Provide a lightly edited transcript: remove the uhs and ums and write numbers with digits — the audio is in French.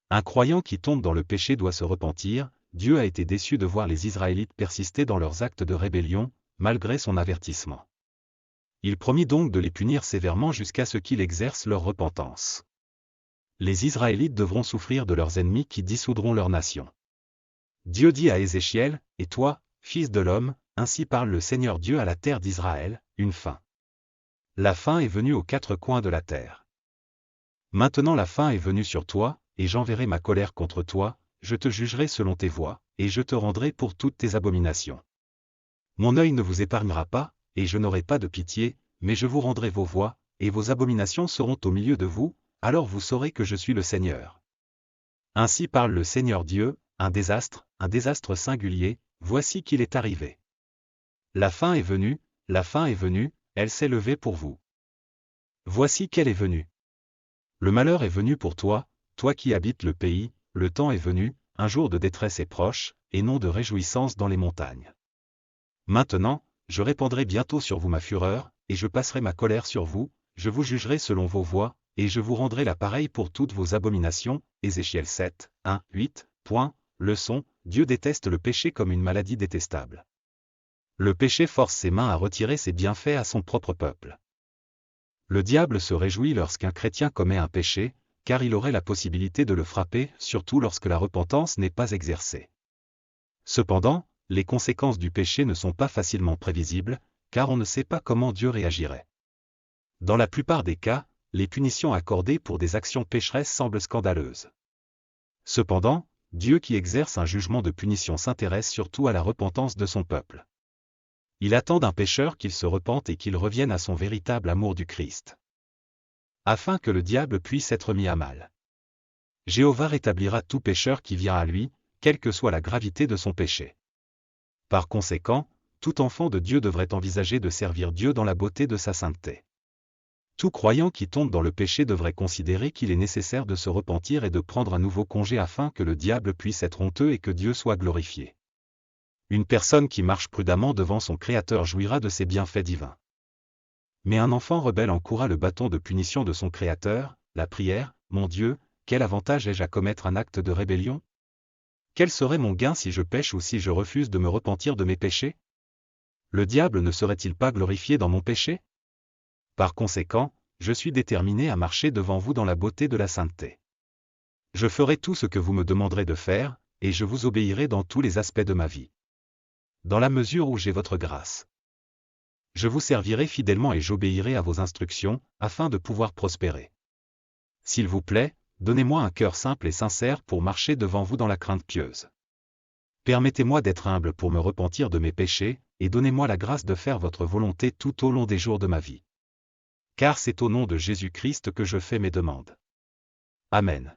Un croyant qui tombe dans le péché doit se repentir. Dieu a été déçu de voir les Israélites persister dans leurs actes de rébellion, malgré son avertissement. Il promit donc de les punir sévèrement jusqu'à ce qu'ils exercent leur repentance. Les Israélites devront souffrir de leurs ennemis qui dissoudront leur nation. Dieu dit à Ézéchiel, « Et toi, fils de l'homme, ainsi parle le Seigneur Dieu à la terre d'Israël, une fin. La fin est venue aux quatre coins de la terre. Maintenant la fin est venue sur toi, et j'enverrai ma colère contre toi, je te jugerai selon tes voies, et je te rendrai pour toutes tes abominations. Mon œil ne vous épargnera pas, et je n'aurai pas de pitié, mais je vous rendrai vos voies, et vos abominations seront au milieu de vous, alors vous saurez que je suis le Seigneur. Ainsi parle le Seigneur Dieu, un désastre singulier, voici qu'il est arrivé. La fin est venue, elle s'est levée pour vous. Voici qu'elle est venue. Le malheur est venu pour toi, toi qui habites le pays, le temps est venu, un jour de détresse est proche, et non de réjouissance dans les montagnes. Maintenant, je répandrai bientôt sur vous ma fureur, et je passerai ma colère sur vous, je vous jugerai selon vos voies, et je vous rendrai la pareille pour toutes vos abominations. Ézéchiel 7, 1, 8. Leçon, Dieu déteste le péché comme une maladie détestable. Le péché force ses mains à retirer ses bienfaits à son propre peuple. Le diable se réjouit lorsqu'un chrétien commet un péché, car il aurait la possibilité de le frapper, surtout lorsque la repentance n'est pas exercée. Cependant, les conséquences du péché ne sont pas facilement prévisibles, car on ne sait pas comment Dieu réagirait. Dans la plupart des cas, les punitions accordées pour des actions pécheresses semblent scandaleuses. Cependant, Dieu qui exerce un jugement de punition s'intéresse surtout à la repentance de son peuple. Il attend d'un pécheur qu'il se repente et qu'il revienne à son véritable amour du Christ. Afin que le diable puisse être mis à mal. Jéhovah rétablira tout pécheur qui vient à lui, quelle que soit la gravité de son péché. Par conséquent, tout enfant de Dieu devrait envisager de servir Dieu dans la beauté de sa sainteté. Tout croyant qui tombe dans le péché devrait considérer qu'il est nécessaire de se repentir et de prendre un nouveau congé afin que le diable puisse être honteux et que Dieu soit glorifié. Une personne qui marche prudemment devant son Créateur jouira de ses bienfaits divins. Mais un enfant rebelle encourra le bâton de punition de son Créateur, la prière, « Mon Dieu, quel avantage ai-je à commettre un acte de rébellion ? Quel serait mon gain si je pêche ou si je refuse de me repentir de mes péchés ? Le diable ne serait-il pas glorifié dans mon péché ? Par conséquent, je suis déterminé à marcher devant vous dans la beauté de la sainteté. Je ferai tout ce que vous me demanderez de faire, et je vous obéirai dans tous les aspects de ma vie. Dans la mesure où j'ai votre grâce. Je vous servirai fidèlement et j'obéirai à vos instructions, afin de pouvoir prospérer. S'il vous plaît, donnez-moi un cœur simple et sincère pour marcher devant vous dans la crainte pieuse. Permettez-moi d'être humble pour me repentir de mes péchés, et donnez-moi la grâce de faire votre volonté tout au long des jours de ma vie. Car c'est au nom de Jésus-Christ que je fais mes demandes. Amen.